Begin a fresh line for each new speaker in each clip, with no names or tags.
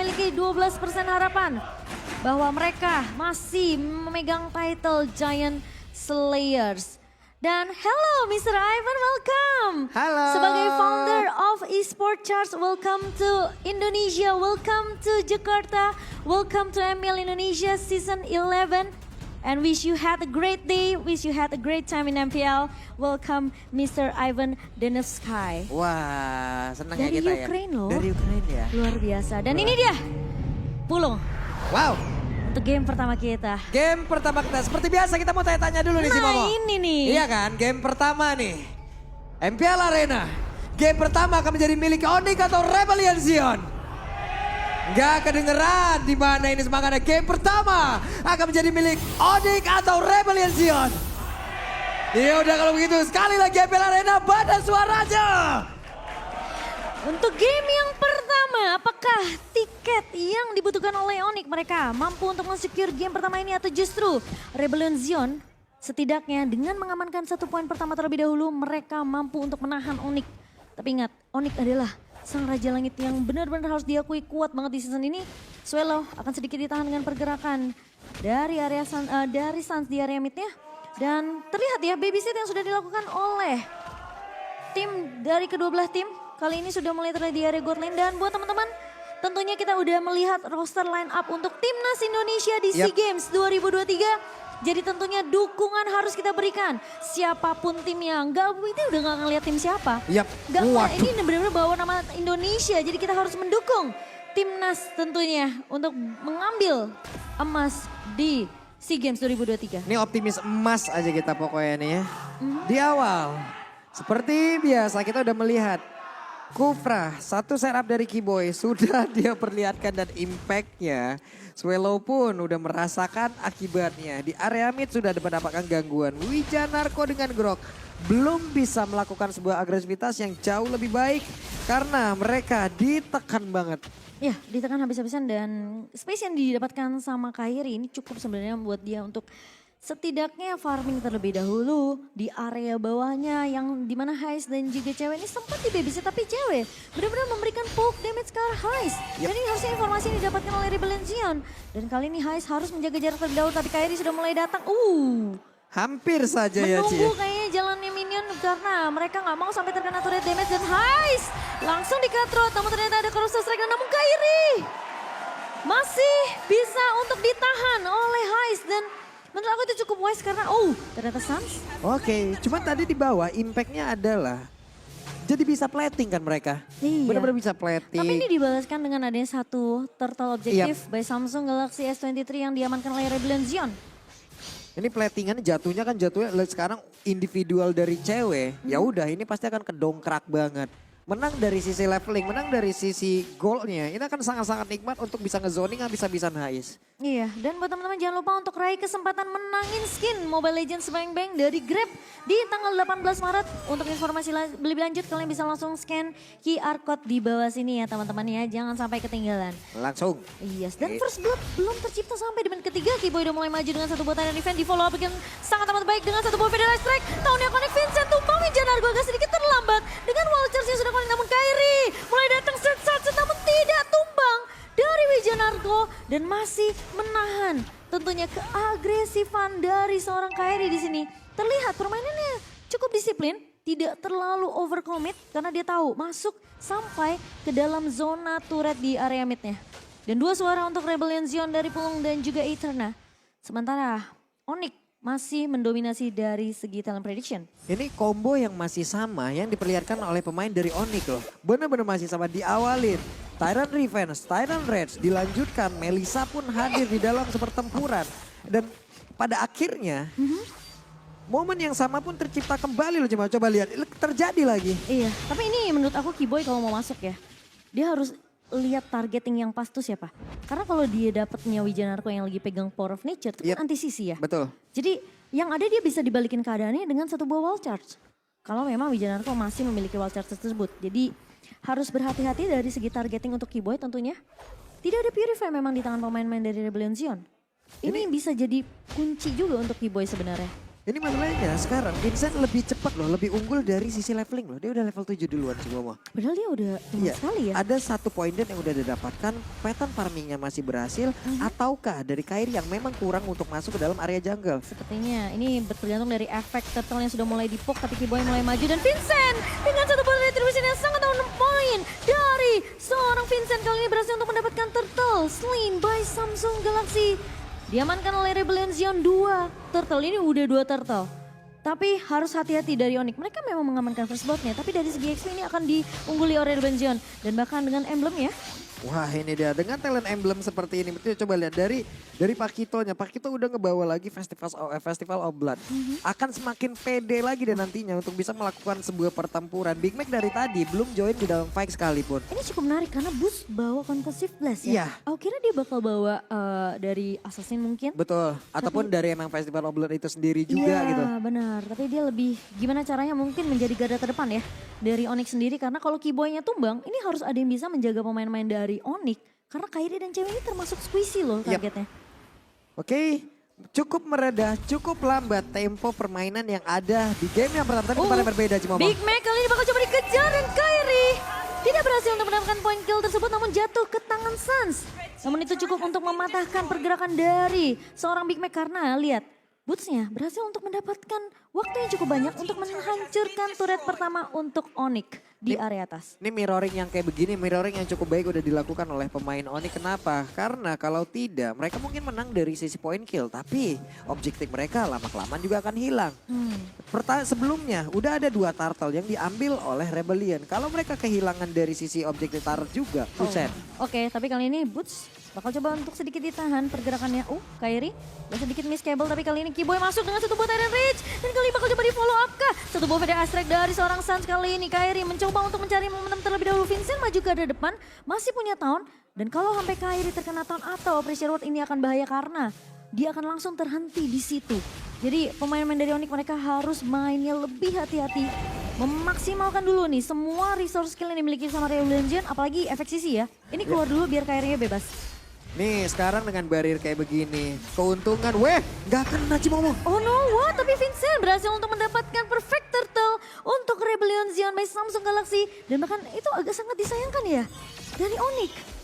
memiliki 12% harapan bahwa mereka masih memegang title Giant Slayers. Dan hello Mr. Ivan, welcome.
Halo.
Sebagai founder of Esport Charts, welcome to Indonesia, welcome to Jakarta, welcome to ML Indonesia Season 11. And wish you had a great day, wish you had a great time in MPL. Welcome Mr. Ivan Denovsky.
Wah, senang ya
Dari
kita
Ukraine
ya.
loh.
Dari Ukraine ya.
Luar biasa. Dan ini dia, Pulung.
Wow.
Untuk game pertama kita.
Game pertama kita, seperti biasa kita mau tanya-tanya dulu nih si Momo.
Ini nih.
Iya kan, game pertama nih. MPL Arena. Game pertama akan menjadi milik Onyx atau Rebellion Zion? Gak kedengeran di mana ini semangatnya. Game pertama akan menjadi milik Onyx atau Rebellion Zion? Ya udah kalau begitu sekali lagi MPL Arena pada suaranya.
Untuk game yang pertama, apakah tiket yang dibutuhkan oleh Onyx mereka mampu untuk mensecure game pertama ini atau justru Rebellion Zion setidaknya dengan mengamankan 1 poin pertama terlebih dahulu mereka mampu untuk menahan Onyx. Tapi ingat, Onyx adalah sang Raja Langit yang benar-benar harus diakui kuat banget di season ini. Swallow akan sedikit ditahan dengan pergerakan dari area Suns di area midnya. Dan terlihat ya babysit yang sudah dilakukan oleh tim dari kedua belah tim. Kali ini sudah mulai terlihat di area gold lane. Dan buat teman-teman tentunya kita udah melihat roster line up untuk Timnas Indonesia di SEA Games 2023. Jadi tentunya dukungan harus kita berikan. Siapapun timnya, itu udah gak ngeliat tim siapa. Ini benar-benar bawa nama Indonesia, jadi kita harus mendukung Timnas tentunya untuk mengambil emas di SEA Games 2023.
Ini optimis emas aja kita pokoknya nih ya. Di awal, seperti biasa kita udah melihat Kufra, satu setup dari Kiboy sudah dia perlihatkan dan impactnya. Swallow pun udah merasakan akibatnya. Di area mid sudah mendapatkan gangguan. Wijanarko dengan Grok belum bisa melakukan sebuah agresivitas yang jauh lebih baik. Karena mereka ditekan banget.
Ya, ditekan habis-habisan dan space yang didapatkan sama Kairi ini cukup sebenarnya membuat dia untuk setidaknya farming terlebih dahulu di area bawahnya yang dimana Hais dan juga cewek ini sempat di babysit tapi cewek benar-benar memberikan poke damage ke arah Hais. Dan ini harusnya informasi yang didapatkan oleh Rebellion Zion. Dan kali ini Hais harus menjaga jarak terlebih dahulu tapi Kairi sudah mulai datang.
Hampir saja ya Ci.
Menunggu kayaknya jalannya minion karena mereka nggak mau sampai terkena turret damage dan Hais langsung di-cutthroat. Namun ternyata ada Corruption Strike namun Kairi masih bisa untuk ditahan oleh Hais dan menurut aku itu cukup wise karena ternyata Suns.
Oke, cuman tadi di bawah impactnya adalah jadi bisa plating kan mereka.
Iya.
Benar-benar bisa plating.
Tapi ini dibalaskan dengan adanya satu turtle objektif by Samsung Galaxy S23 yang diamankan oleh Rebellion Zion.
Ini platingan jatuhnya sekarang individual dari cewek. Ya udah ini pasti akan kedongkrak banget. Menang dari sisi leveling, menang dari sisi goalnya. Ini akan sangat-sangat nikmat untuk bisa ngezoning habis-habisan Hais.
Iya, dan buat teman-teman jangan lupa untuk raih kesempatan menangin skin Mobile Legends Bang Bang dari Grab di tanggal 18 Maret. Untuk informasi lebih lanjut kalian bisa langsung scan QR code di bawah sini ya teman-teman ya. Jangan sampai ketinggalan.
Langsung.
Yes, dan First Blood belum tercipta sampai di menit ketiga. Kiboy udah mulai maju dengan satu buatan dan event di follow up dengan sangat amat baik dengan satu buah Federal Strike. Tahunnya Connect Vincent tumbang Wijanarko agak sedikit terlambat dengan wall charge yang sudah connect namun Kairi mulai datang set namun tidak tumbang dari Wijanarko dan masih menahan tentunya keagresifan dari seorang Kairi di sini. Terlihat permainannya cukup disiplin, tidak terlalu overcommit karena dia tahu masuk sampai ke dalam zona turret di area midnya. Dan 2 suara untuk Rebellion Zion dari Pulung dan juga Eterna. Sementara Onyx masih mendominasi dari segi talent prediction.
Ini combo yang masih sama yang diperlihatkan oleh pemain dari Onyx loh. Benar-benar masih sama diawalin. Tyrant Revenge, Tyrant Rage dilanjutkan. Melissa pun hadir di dalam sepertempuran. Dan pada akhirnya momen yang sama pun tercipta kembali loh. Coba lihat terjadi lagi.
Iya, tapi ini menurut aku Kiboy kalau mau masuk ya. Dia harus lihat targeting yang pas tuh siapa. Karena kalau dia dapetnya Wijanarko yang lagi pegang Power of Nature itu kan anti sisi ya.
Betul.
Jadi yang ada dia bisa dibalikin keadaannya dengan satu buah wall charge. Kalau memang Wijanarko masih memiliki wall charge tersebut. Jadi harus berhati-hati dari segi targeting untuk Kiboy tentunya. Tidak ada Purify memang di tangan pemain-pemain dari Rebellion Zion. Ini bisa jadi kunci juga untuk Kiboy sebenarnya.
Ini masalahnya sekarang Vincent lebih cepat loh, lebih unggul dari sisi leveling loh. Dia udah level 7 duluan semua.
Padahal dia udah tinggal
Iya,
sekali ya.
ada satu point yang udah didapatkan, pattern farmingnya masih berhasil, ataukah dari Kairi yang memang kurang untuk masuk ke dalam area jungle.
Sepertinya ini bergantung dari efek turtle yang sudah mulai dipok, tapi Kiboy mulai maju dan Vincent dengan satu pola retribution yang sangat on point dari seorang Vincent kali ini berhasil untuk mendapatkan turtle slain by Samsung Galaxy. Diamankan oleh Rebellion Zion 2 turtle, ini udah 2 turtle. Tapi harus hati-hati dari Onyx. Mereka memang mengamankan first bloodnya, tapi dari segi XP ini akan diungguli oleh Rebellion Zion. Dan bahkan dengan emblem ya.
Wah ini dia dengan talent emblem seperti ini. Betul, coba lihat dari Pakitonya. Pakito udah ngebawa lagi Festival of Blood. Akan semakin pede lagi dan nantinya untuk bisa melakukan sebuah pertempuran. Big Mac dari tadi belum join di dalam fight sekalipun.
Ini cukup menarik karena Boost bawa Concussive Blast
Iya.
ya. Aku kira dia bakal bawa dari Assassin mungkin.
Betul, ataupun dari emang Festival of Blood itu sendiri juga
Iya,
gitu.
benar. Tapi dia lebih gimana caranya mungkin menjadi garda terdepan ya dari Onyx sendiri. Karena kalau Kiboy-nya tumbang, ini harus ada yang bisa menjaga pemain-pemain dari Onyx. Karena Kairi dan cewek ini termasuk squishy loh targetnya.
Oke, cukup meredah, cukup lambat tempo permainan yang ada di game yang pertama. Tapi kemarin berbeda Cimomo.
Big Mac kali ini bakal coba dikejar dan Kairi tidak berhasil untuk mendapatkan poin kill tersebut namun jatuh ke tangan Sans. Namun itu cukup untuk mematahkan pergerakan dari seorang Big Mac karena lihat Boots-nya berhasil untuk mendapatkan waktu yang cukup banyak untuk menghancurkan turret pertama untuk Onyx di area atas.
Ini mirroring yang kayak begini, mirroring yang cukup baik udah dilakukan oleh pemain Onyx. Kenapa? Karena kalau tidak, mereka mungkin menang dari sisi point kill. Tapi objektif mereka lama-kelamaan juga akan hilang. Sebelumnya udah ada 2 turtle yang diambil oleh Rebellion. Kalau mereka kehilangan dari sisi objektif turtle juga, buset.
Oke, tapi kali ini Boots bakal coba untuk sedikit ditahan pergerakannya. Kairi sedikit miss cable tapi kali ini Kiboy masuk dengan satu buah Tyrant Rage. Dan kali ini bakal coba di follow up kah? Satu buah VD Astrek dari seorang Sans kali ini. Kairi mencoba untuk mencari momentum terlebih dahulu. Vincent maju ke arah depan, masih punya taunt. Dan kalau sampai Kairi terkena taunt atau pressure ward ini akan bahaya karena dia akan langsung terhenti di situ. Jadi pemain-pemain dari Onyx mereka harus mainnya lebih hati-hati. Memaksimalkan dulu nih semua resource skill yang dimiliki sama Rebellion Zion. Apalagi efek sisi ya. Ini keluar dulu biar Kairi-nya bebas.
Nih sekarang dengan barrier kayak begini, keuntungan, nggak kena Cimomo.
Oh no, what? Tapi Vincent berhasil untuk mendapatkan perfect turtle untuk Rebellion Zion by Samsung Galaxy. Dan bahkan itu agak sangat disayangkan ya dari Onyx.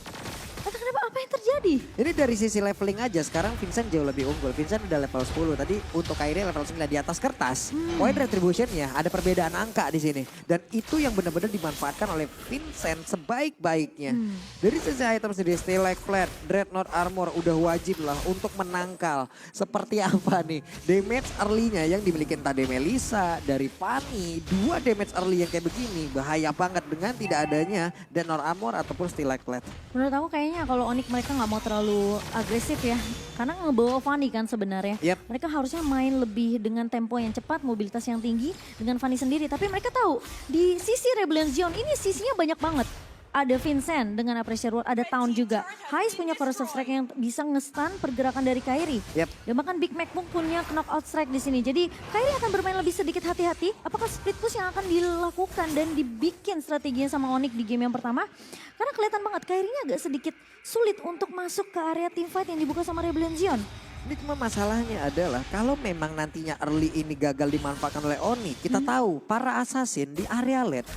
Entah kenapa apa yang terjadi?
Ini dari sisi leveling aja, sekarang Vincent jauh lebih unggul. Vincent udah level 10, tadi untuk Kairi level 9 di atas kertas. Point retribution-nya ada perbedaan angka di sini. Dan itu yang benar-benar dimanfaatkan oleh Vincent sebaik-baiknya. Dari sisi item sendiri, Steel Like Flat, Dreadnought Armor udah wajib lah untuk menangkal. Seperti apa nih, damage early-nya yang dimiliki entah dari Melissa, dari Fanny. 2 damage early yang kayak begini, bahaya banget dengan tidak adanya Dreadnought Armor ataupun Steel Like Flat.
Menurut aku kayaknya kalau Onyx mereka nggak mau terlalu agresif ya. Karena ngebawa Fanny kan sebenarnya. Mereka harusnya main lebih dengan tempo yang cepat, mobilitas yang tinggi dengan Fanny sendiri. Tapi mereka tahu di sisi Rebellion Zion ini sisinya banyak banget. Ada Vincent dengan Appreciate Ward, ada Town juga. Hais punya Corrosive Strike yang bisa nge-stun pergerakan dari Kairi. Dan bahkan Big Mac pun punya Knockout Strike di sini. Jadi Kairi akan bermain lebih sedikit hati-hati. Apakah split push yang akan dilakukan dan dibikin strateginya sama Onyx di game yang pertama? Karena kelihatan banget Kairi-nya agak sedikit sulit untuk masuk ke area teamfight yang dibuka sama Rebellion Zion.
Ini cuma masalahnya adalah kalau memang nantinya early ini gagal dimanfaatkan oleh Onyx, kita tahu para assassin di area late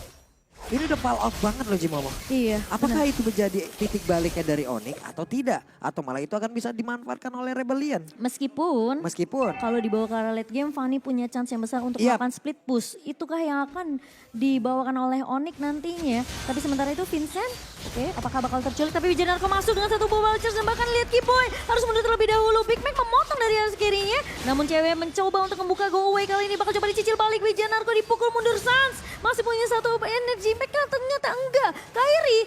ini udah fall off banget loh Cimomo.
Iya.
Apakah itu menjadi titik baliknya dari Onyx atau tidak? Atau malah itu akan bisa dimanfaatkan oleh Rebellion?
Meskipun kalau dibawa ke arah late game, Fanny punya chance yang besar untuk melakukan split push. Itukah yang akan dibawakan oleh Onyx nantinya? Tapi sementara itu Vincent, apakah bakal terculik? Tapi Wijanarko masuk dengan satu buah Vultures dan bahkan lihat Kiboy harus mundur terlebih dahulu. Big Mac memotong dari arah kirinya. Namun cewek mencoba untuk membuka go away kali ini. Bakal coba dicicil balik. Wijanarko dipukul mundur Sans. Masih punya satu energi. Mereka ternyata enggak. Kairi,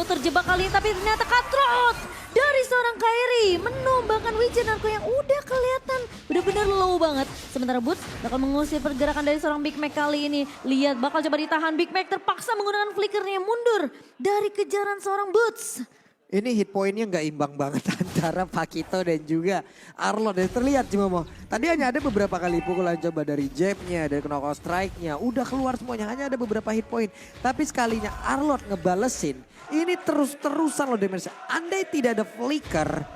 terjebak kali ini tapi ternyata cutthroat dari seorang Kairi menumbangkan Wijanarko yang udah kelihatan benar-benar low banget. Sementara Boots bakal mengusir pergerakan dari seorang Big Mac kali ini. Lihat bakal coba ditahan, Big Mac terpaksa menggunakan flickernya mundur dari kejaran seorang Boots.
Ini hit pointnya nggak imbang banget antara Pakito dan juga Arlot. Dan terlihat Cimomo, tadi hanya ada beberapa kali pukulan coba dari jabnya, dari knockout strike-nya. Udah keluar semuanya, hanya ada beberapa hit point. Tapi sekalinya Arlot ngebalesin, ini terus-terusan loh damage. Andai tidak ada flicker,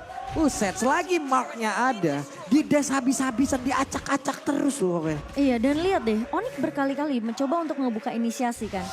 selagi marknya ada, Di dash habis-habisan, diacak-acak terus loh pokoknya.
Iya dan lihat deh, Onyx berkali-kali mencoba untuk ngebuka inisiasi kan.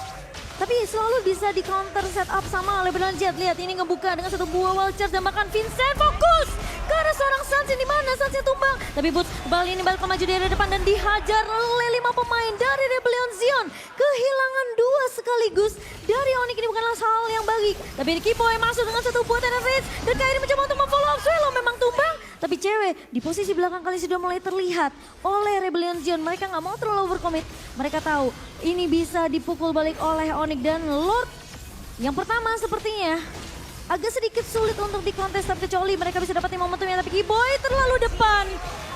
Tapi selalu bisa di counter setup sama oleh Bernard Jet. Lihat ini ngebuka dengan satu buah wall charge dan bahkan Vincent fokus ke arah seorang Sans yang dimana Sansnya tumbang. Tapi Boots kembali ini balik maju dari depan dan dihajar oleh 5 pemain dari Rebellion Zion. Kehilangan 2 sekaligus dari Onyx ini bukanlah hal yang baik. Tapi Kiboy masuk dengan satu buah Tenet Rage dan Kairi mencoba untuk memfollow up. Swelo memang tumbang. Tapi cewek di posisi belakang kali sudah mulai terlihat oleh Rebellion Zion. Mereka nggak mau terlalu overcommit. Mereka tahu ini bisa dipukul balik oleh Onyx dan Lord. Yang pertama sepertinya agak sedikit sulit untuk dikontes kecuali mereka bisa dapatin momentumnya. Tapi Kiboy terlalu depan.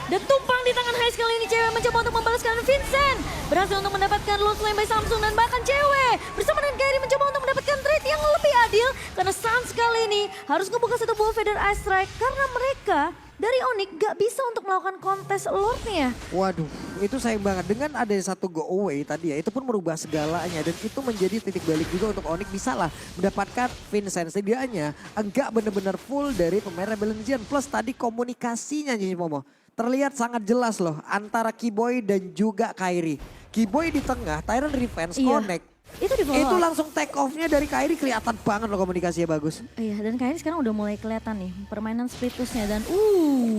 Dan tumpang di tangan Hais kali ini cewek mencoba untuk membalaskan Vincent. Berhasil untuk mendapatkan Lord Flame by Samsung dan bahkan cewek bersama dengan Kairi mencoba untuk mendapatkan trade yang lebih adil. Karena Sans kali ini harus ngebuka satu buah Feather Ice Strike karena mereka dari Onyx gak bisa untuk melakukan kontes Lordnya.
Waduh, itu sayang banget. Dengan ada satu go away tadi ya, itu pun merubah segalanya. Dan itu menjadi titik balik juga untuk Onyx bisa lah mendapatkan Vincent. Setidaknya enggak benar-benar full dari pemain Rebellion Zion. Plus tadi komunikasinya Cici Momo terlihat sangat jelas loh antara Kiboy dan juga Kairi. Kiboy di tengah, Tyrant Revenge, connect.
Itu di
Itu langsung take off-nya dari Kairi kelihatan banget loh komunikasinya bagus.
Iya dan Kairi sekarang udah mulai kelihatan nih permainan split push-nya dan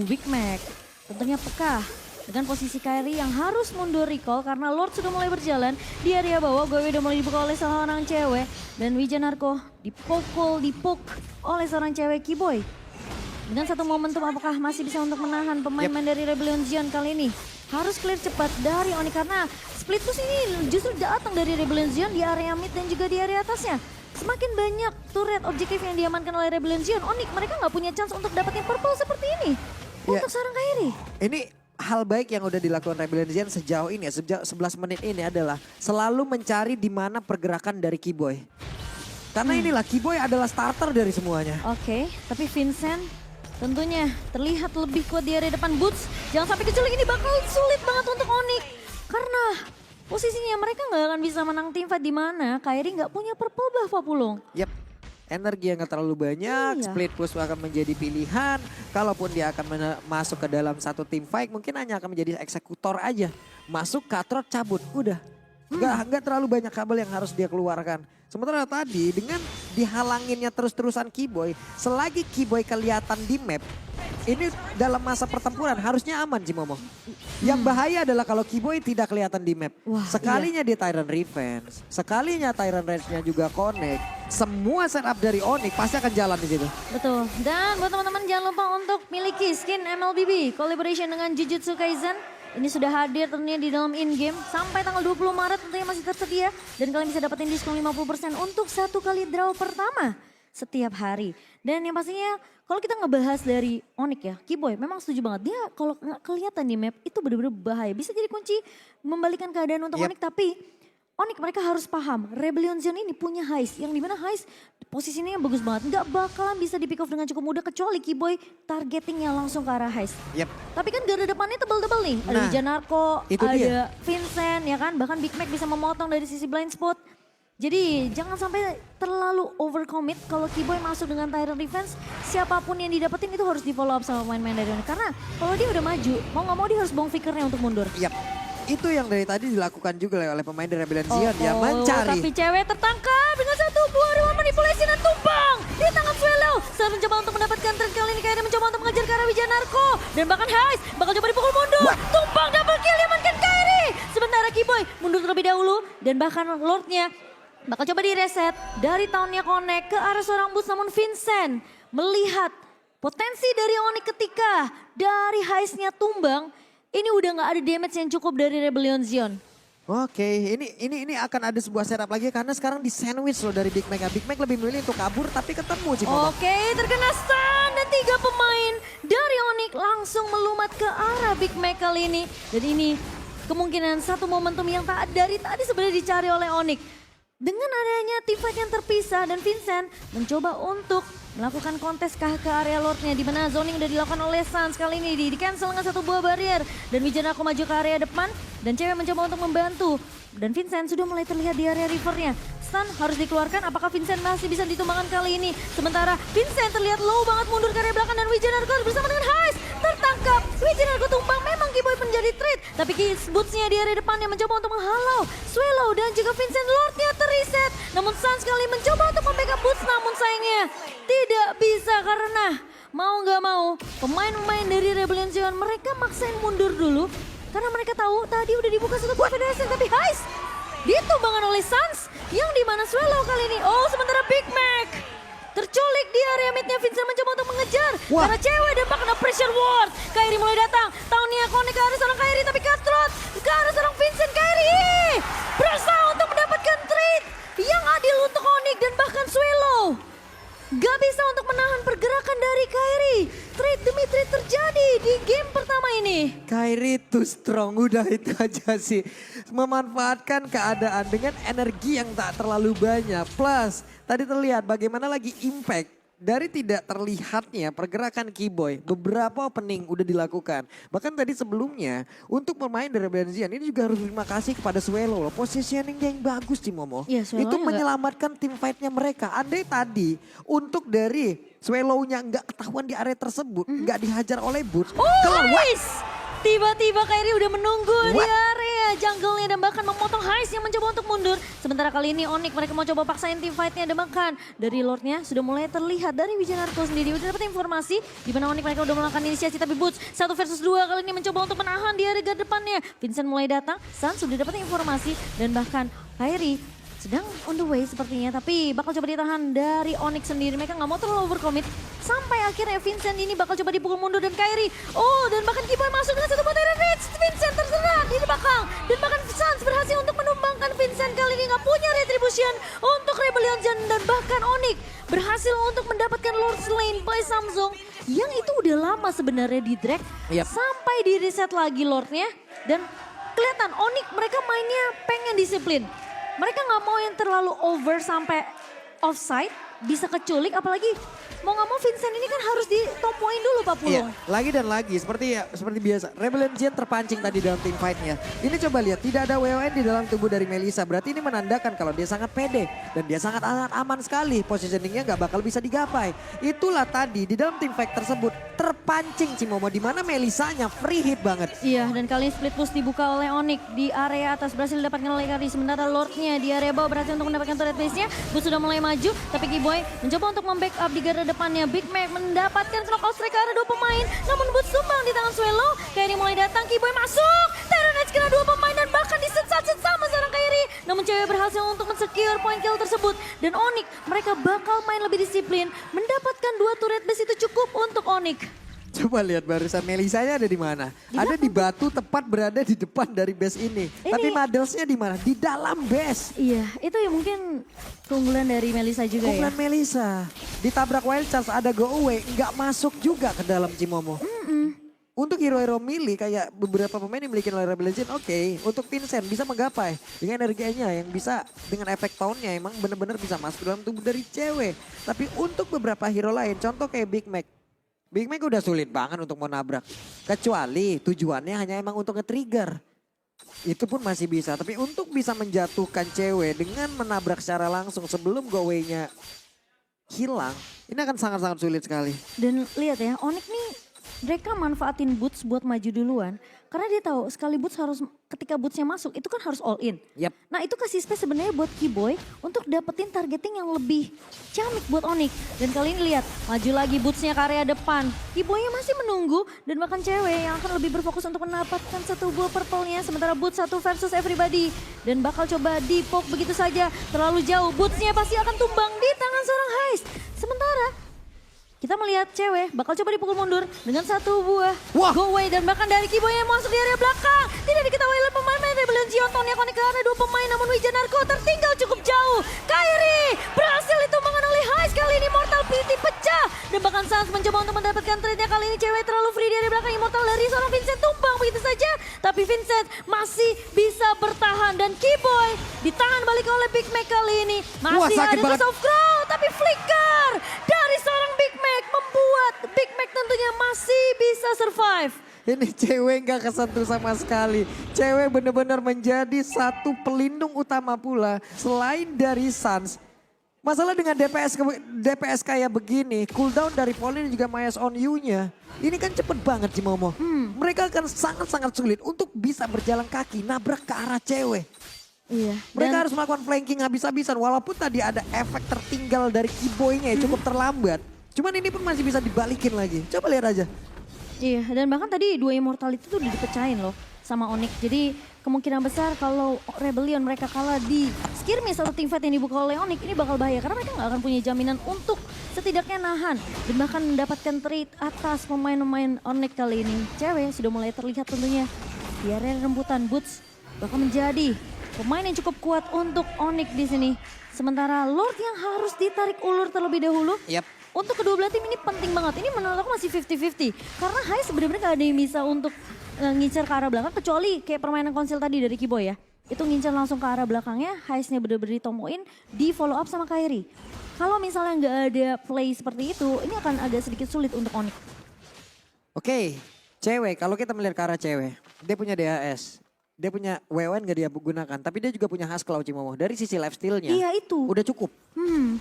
Big Mac tentunya peka dengan posisi Kairi yang harus mundur recall karena Lord sudah mulai berjalan di area bawah. Gue udah mulai dibuka oleh seorang cewek dan Wijanarko dipuk oleh seorang cewek Kiboy. Dengan satu momentum apakah masih bisa untuk menahan pemain-pemain dari Rebellion Zion kali ini? Harus clear cepat dari Onyx karena split push ini justru datang dari Rebellion Zion di area mid dan juga di area atasnya. Semakin banyak turret objektif yang diamankan oleh Rebellion Zion, Onyx mereka nggak punya chance untuk dapetin purple seperti ini. Untuk seorang Kairi.
Ini hal baik yang udah dilakukan Rebellion Zion sejauh ini ya, sejauh 11 menit ini adalah selalu mencari di mana pergerakan dari Kiboy. Karena inilah Kiboy adalah starter dari semuanya.
Oke, tapi Vincent tentunya terlihat lebih kuat di area depan. Boots jangan sampai kecuali ini bakal sulit banget untuk Onyx. Karena posisinya mereka nggak akan bisa menang tim fight di mana Kairi nggak punya purple buff Papulung.
Yap, energi yang gak terlalu banyak, split push akan menjadi pilihan. Kalaupun dia akan masuk ke dalam satu tim fight mungkin hanya akan menjadi eksekutor aja. Masuk, cutthroat, cabut, udah. Nggak terlalu banyak kabel yang harus dia keluarkan. Sementara tadi dengan dihalanginnya terus-terusan Kiboy, selagi Kiboy kelihatan di map, ini dalam masa pertempuran harusnya aman Cimomo. Yang bahaya adalah kalau Kiboy tidak kelihatan di map.
Wah,
sekalinya di Tyrant Revenge, sekalinya Tyrant Rage-nya juga connect, semua setup dari Onyx pasti akan jalan di situ.
Betul. Dan buat teman-teman jangan lupa untuk miliki skin MLBB collaboration dengan Jujutsu Kaisen. Ini sudah hadir tentunya di dalam in-game sampai tanggal 20 Maret tentunya masih tersedia. Dan kalian bisa dapetin diskon 50% untuk satu kali draw pertama setiap hari. Dan yang pastinya kalau kita ngebahas dari Onyx ya, Kiboy memang setuju banget. Dia kalau nggak kelihatan di map itu benar-benar bahaya. Bisa jadi kunci membalikan keadaan untuk Onyx tapi Onyx mereka harus paham Rebellion Zion ini punya Hais yang dimana Hais posisinya bagus banget. Nggak bakalan bisa di pick off dengan cukup mudah kecuali Kiboy targetingnya langsung ke arah Hais. Tapi kan garda depannya tebel-tebel nih. Ada Wijanarko, ada Vincent ya kan. Bahkan Big Mac bisa memotong dari sisi blind spot. Jadi jangan sampai terlalu overcommit kalau Kiboy masuk dengan Tyrant Defense. Siapapun yang didapetin itu harus di follow up sama pemain-pemain dari Onyx. Karena kalau dia udah maju mau nggak mau dia harus buang fickernya untuk mundur.
Itu yang dari tadi dilakukan juga oleh pemain dari Rebellion Zion. Dia mencari.
Tapi cewek tertangkap dengan satu buah ruang manipulasi dan tumbang di tangan Swelo. Saat mencoba untuk mendapatkan trade kali ini Kairi mencoba untuk mengejar ke arah Wijanarko. Dan bahkan Hais bakal coba dipukul mundur. Tumbang double kill diamankan Kairi. Sementara Kiboy mundur terlebih dahulu dan bahkan Lordnya bakal coba direset dari tahunnya connect ke arah seorang Boots. Namun Vincent melihat potensi dari Onyx ketika dari Haisnya tumbang. Ini udah nggak ada damage yang cukup dari Rebellion Zion.
Oke, ini akan ada sebuah setup lagi karena sekarang di sandwich loh dari Big Mac. Big Mac lebih memilih untuk kabur tapi ketemu Cimomo.
Oke, terkena stun dan 3 pemain dari Onyx langsung melumat ke arah Big Mac kali ini. Dan ini kemungkinan satu momentum yang tak dari tadi sebenarnya dicari oleh Onyx. Dengan adanya team fight yang terpisah dan Vincent mencoba untuk melakukan kontes ke area Lordnya di mana zoning udah dilakukan oleh Sans kali ini di cancel dengan satu buah barrier dan Wijanarko maju ke area depan dan cewek mencoba untuk membantu dan Vincent sudah mulai terlihat di area rivernya. Stun harus dikeluarkan, apakah Vincent masih bisa ditumbangkan kali ini? Sementara Vincent terlihat low banget mundur ke area belakang dan Wijanarko bersama dengan Hais tertangkap up. Wijinarko tumbang, memang Keyboy menjadi trade. Tapi Boots-nya di area depannya mencoba untuk menghalau Swallow dan juga Vincent Lord-nya terreset. Namun Sans kali mencoba untuk membackup Boots, namun sayangnya tidak bisa karena mau nggak mau pemain-pemain dari Rebellion Zion mereka maksain mundur dulu. Karena mereka tahu tadi udah dibuka satu Confederation, tapi Heist ditumbangkan oleh Sans yang dimana Swallow kali ini. Oh, sementara Big Mac terculik di area midnya. Vincent mencoba untuk mengejar.
Wah.
Karena cewek dan kena pressure ward. Kairi mulai datang. Tahunnya connect ke arah seorang Kairi, tapi Cutthroat ke arah seorang Vincent. Kairi berusaha untuk mendapatkan trade yang adil untuk Onyx dan bahkan Swallow gak bisa untuk menahan pergerakan dari Kairi. Trade demi trade terjadi di game pertama ini.
Kairi too strong, udah itu aja sih. Memanfaatkan keadaan dengan energi yang tak terlalu banyak. Plus tadi terlihat bagaimana lagi impact dari tidak terlihatnya pergerakan Keyboy. Beberapa opening udah dilakukan. Bahkan tadi sebelumnya untuk pemain dari Rebellion Zion ini juga harus terima kasih kepada Swallow loh. Positioning dia yang bagus Cimomo.
Iya, Swallow
itu
juga
menyelamatkan tim fightnya mereka. Andai tadi untuk dari Swallow-nya nggak ketahuan di area tersebut. Nggak dihajar oleh Boots.
Oh, Heist! Tiba-tiba Kairi udah menunggu di area jungle-nya dan bahkan memotong Heist yang mencoba untuk mundur. Sementara kali ini Onyx mereka mau coba paksain tim fight-nya dan bahkan dari Lord-nya sudah mulai terlihat dari Wijinarko sendiri. Udah dapat informasi di mana Onyx mereka udah melakukan inisiasi, tapi Boots 1 versus 2 kali ini mencoba untuk menahan di area guard depannya. Vincent mulai datang, Sans sudah dapat informasi dan bahkan Kairi sedang on the way sepertinya, tapi bakal coba ditahan dari Onyx sendiri. Mereka nggak mau terlalu overcommit. Sampai akhirnya Vincent ini bakal coba dipukul mundur dan Kairi. Oh, dan bahkan Keyboy masuk dengan satu battery Rage. Vincent terserah di belakang. Dan bahkan Sans berhasil untuk menumbangkan Vincent. Kali ini nggak punya retribution untuk Rebellion Zion. Dan bahkan Onyx berhasil untuk mendapatkan Lord Slain by Samsung. Yang itu udah lama sebenarnya di drag.
Yap.
Sampai di reset lagi Lordnya. Dan kelihatan Onyx mereka mainnya pengen disiplin. Mereka nggak mau yang terlalu over sampai offside, bisa keculik, apalagi mau nggak mau Vincent ini kan harus ditompoin dulu Pak Pulung.
Iya, lagi dan lagi seperti biasa. Rebellion Zion terpancing tadi dalam tim fight-nya. Ini coba lihat, tidak ada WON di dalam tubuh dari Melissa. Berarti ini menandakan kalau dia sangat pede dan dia sangat aman sekali. Positioningnya nggak bakal bisa digapai. Itulah tadi di dalam tim fight tersebut terpancing Cimomo di mana Melissanya free hit banget.
Iya, dan kali ini split push dibuka oleh Onyx di area atas berhasil didapatkan oleh Kairi. Sementara Lordnya di area bawah berhasil untuk mendapatkan turret base-nya. Boots sudah mulai maju, tapi Keyboy mencoba untuk membackup di garda depannya. Big Mac mendapatkan knockout strike ke arah 2 pemain. Namun Boots tumbang di tangan Swallow. Kairi mulai datang, Keyboy masuk. Terran Edge kena 2 pemain dan bahkan diset-set sama seorang Kairi. Namun cewek berhasil untuk men-secure point kill tersebut. Dan Onyx mereka bakal main lebih disiplin. Mendapatkan 2 turret base itu cukup untuk Onyx.
Coba lihat barusan Melissanya ada di mana? Ada di batu tepat berada di depan dari base ini. Tapi Madelsnya di mana? Di dalam base.
Iya, itu ya mungkin keunggulan dari Melissa juga
Keunggulan
ya.
Melissa. Ditabrak Wild Charge ada go away. Nggak masuk juga ke dalam Cimomo. Untuk hero-hero melee kayak beberapa pemain yang memiliki Rebel Legend, oke. Untuk Vincent bisa menggapai dengan energinya yang bisa dengan efek tauntnya emang benar-benar bisa masuk dalam tubuh dari cewek. Tapi untuk beberapa hero lain, contoh kayak Big Mac. Big Mac udah sulit banget untuk mau nabrak. Kecuali tujuannya hanya emang untuk nge-trigger. Itu pun masih bisa. Tapi untuk bisa menjatuhkan cewek dengan menabrak secara langsung sebelum go away-nya hilang. Ini akan sangat-sangat sulit sekali.
Dan lihat ya, Onyx nih mereka manfaatin Boots buat maju duluan. Karena dia tahu sekali Boots harus, ketika Bootsnya masuk itu kan harus all in.
Yap.
Nah itu kasih space sebenarnya buat Keyboy untuk dapetin targeting yang lebih ciamik buat Onyx. Dan kali ini lihat, maju lagi Bootsnya ke area depan. Keyboynya masih menunggu dan bahkan cewek yang akan lebih berfokus untuk mendapatkan satu buah purple-nya. Sementara Boots 1 versus everybody. Dan bakal coba di-poke begitu saja. Terlalu jauh, Bootsnya pasti akan tumbang di tangan seorang Heist. Sementara kita melihat cewek bakal coba dipukul mundur dengan satu buah go away dan bahkan dari Keyboy yang masuk di area belakang. Tidak diketahui oleh pemain Rebellion Zion. Tonnya konek ke arah 2 pemain namun Wijinarko tertinggal cukup jauh. Kairi berhasil ditumbangkan oleh Heist. Kali ini Mortal Pity pecah. Dan bahkan Sans mencoba untuk mendapatkan trade-nya. Kali ini cewek terlalu free di area belakang. Immortal dari seorang Vincent tumbang begitu saja. Tapi Vincent masih bisa bertahan dan Keyboy ditahan balik oleh Big Mac kali ini. Masih ada Toss of Crow tapi flicker dari seorang Big Mac membuat Big Mac tentunya masih bisa survive.
Ini cewek nggak kesentuh sama sekali. Cewek benar-benar menjadi satu pelindung utama pula. Selain dari Sans. Masalah dengan DPS kayak begini, cooldown dari Pauline dan juga Mayas on you-nya. Ini kan cepet banget Cimomo. Mereka akan sangat-sangat sulit untuk bisa berjalan kaki, nabrak ke arah cewek.
Iya.
Mereka harus melakukan flanking habis-habisan. Walaupun tadi ada efek tertinggal dari Keyboy-nya yang cukup terlambat. Cuman ini pun masih bisa dibalikin lagi. Coba lihat aja.
Iya, dan bahkan tadi 2 Immortality itu udah dipecahin loh sama Onyx. Jadi kemungkinan besar kalau Rebellion mereka kalah di skirmish atau teamfight yang dibuka oleh Onyx ini bakal bahaya. Karena mereka nggak akan punya jaminan untuk setidaknya nahan. Dan bahkan mendapatkan trade atas pemain-pemain Onyx kali ini. Cewek sudah mulai terlihat tentunya di area rembutan. Boots bakal menjadi pemain yang cukup kuat untuk Onyx di sini. Sementara Lord yang harus ditarik ulur terlebih dahulu.
Yap.
Untuk kedua belah tim ini penting banget. Ini menurut aku masih 50-50. Karena Hai sebenarnya gak ada yang bisa untuk ngincar ke arah belakang. Kecuali kayak permainan konsil tadi dari Keyboy ya. Itu ngincar langsung ke arah belakangnya. Hai-nya bener-bener ditompoin. Di follow up sama Kairi. Kalau misalnya gak ada play seperti itu. Ini akan agak sedikit sulit untuk Onyx.
Oke, cewek. Kalau kita melihat ke arah cewek. Dia punya DHS. Dia punya WWN gak dia gunakan. Tapi dia juga punya Husklau Cimomo. Dari sisi lifesteal-nya.
Iya itu.
Udah cukup.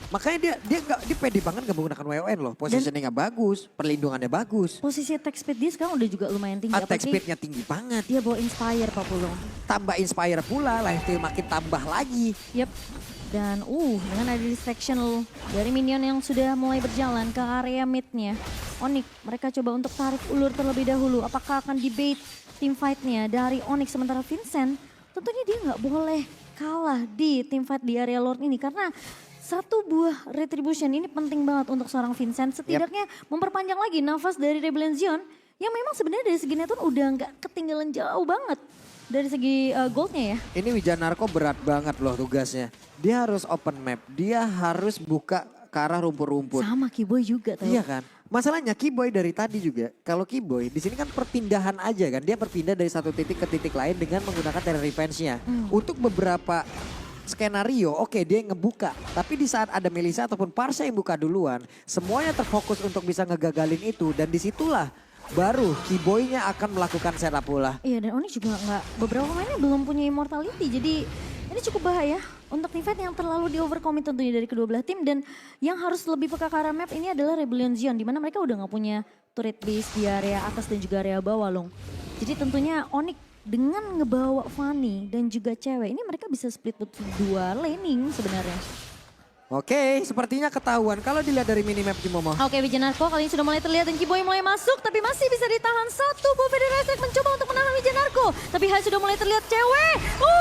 Makanya dia pede banget gak menggunakan WWN loh. Positioningnya bagus, perlindungannya bagus.
Posisi attack speed dia sekarang udah juga lumayan tinggi.
Attack speednya tinggi banget.
Dia bawa Inspire Pak Pulung.
Tambah Inspire pula, lifesteal makin tambah lagi.
Yep. Dan dengan ada distraction dari minion yang sudah mulai berjalan ke area mid-nya. Onyx mereka coba untuk tarik ulur terlebih dahulu. Apakah akan debate team fight-nya dari Onyx, sementara Vincent tentunya dia nggak boleh kalah di team fight di area Lord ini. Karena satu buah retribution ini penting banget untuk seorang Vincent. Setidaknya memperpanjang lagi nafas dari Rebellion Zion yang memang sebenarnya dari segi network udah nggak ketinggalan jauh banget. Dari segi goldnya ya.
Ini Wijanarko berat banget loh tugasnya. Dia harus open map, dia harus buka ke arah rumput-rumput.
Sama Keyboy juga tahu.
Iya kan? Masalahnya Keyboy dari tadi juga, kalau Keyboy di sini kan perpindahan aja kan. Dia berpindah dari satu titik ke titik lain dengan menggunakan terror revenge-nya. Untuk beberapa skenario, oke dia yang ngebuka. Tapi di saat ada Melissa ataupun Parsha yang buka duluan, semuanya terfokus untuk bisa ngegagalin itu. Dan disitulah baru Keyboy-nya akan melakukan setup pula.
Iya, dan Onyx juga nggak, beberapa pemainnya belum punya immortality. Jadi ini cukup bahaya untuk teamfight yang terlalu di overcommit tentunya dari kedua belah tim. Dan yang harus lebih peka ke arah map ini adalah Rebellion Zion. Dimana mereka udah nggak punya turret base di area atas dan juga area bawah loh. Jadi tentunya Onyx dengan ngebawa Fanny dan juga cewek ini mereka bisa split dua laning sebenarnya.
Oke, sepertinya ketahuan kalau dilihat dari minimap Cimomo.
Oke, Wijanarko kali ini sudah mulai terlihat dan Keyboy mulai masuk. Tapi masih bisa ditahan satu. Bu Federasi mencoba untuk menahan Wijanarko. Tapi Hai sudah mulai terlihat cewek.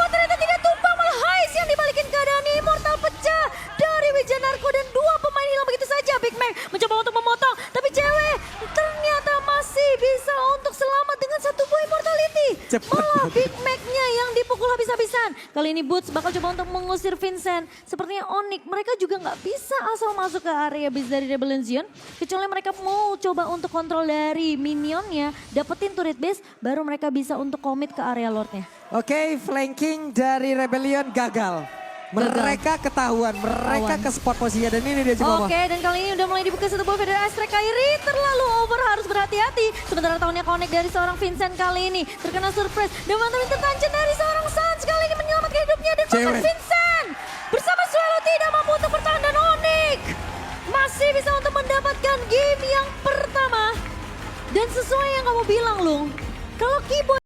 Ternyata tidak tumpang, malah Hai yang dibalikin keadaan immortal pecah dari Wijanarko. Dan dua pemain hilang begitu saja. Big Mac mencoba untuk memotong. Tapi cewek ternyata masih bisa untuk selamat dengan satu buah immortality. Malah Big Mac-nya yang dipukul habis-habisan. Kali ini Boots bakal coba untuk mengusir Vincent. Sepertinya Onyx mereka juga nggak bisa asal masuk ke area base dari Rebellion Zion. Kecuali mereka mau coba untuk kontrol dari minionnya, dapetin turret base, baru mereka bisa untuk commit ke area Lordnya.
Oke, flanking dari Rebellion gagal. Mereka ketahuan, mereka ke spot posisinya dan ini dia Cimomo.
Oke, dan kali ini udah mulai dibuka satu buah Federasi Strike. Kairi terlalu over, harus berhati-hati. Sementara tahunnya connect dari seorang Vincent kali ini terkena surprise. Dan mantap intervention dari seorang Sans kali ini menyelamatkan hidupnya. Dan bahkan Vincent bersama Swallow tidak mampu untuk bertahan, dan Onyx masih bisa untuk mendapatkan game yang pertama. Dan sesuai yang kamu bilang Lung, kalau Keyboy